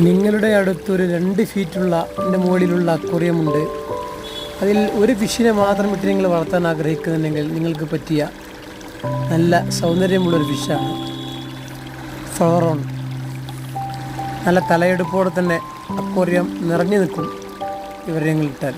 നിങ്ങളുടെ അടുത്തൊരു 2 ഫീറ്റുള്ള മുകളിലുള്ള അക്വേറിയമുണ്ട്. അതിൽ ഒരു ഫിഷിനെ മാത്രം ഇട്ട് നിങ്ങൾ വളർത്താൻ ആഗ്രഹിക്കുന്നുണ്ടെങ്കിൽ നിങ്ങൾക്ക് പറ്റിയ നല്ല സൗന്ദര്യമുള്ളൊരു ഫിഷാണ് ഫ്ലവറോൺ. നല്ല തലയെടുപ്പോടെ തന്നെ അക്വേറിയം നിറഞ്ഞു നിൽക്കും ഇവരെ നിങ്ങൾ ഇട്ടാൽ.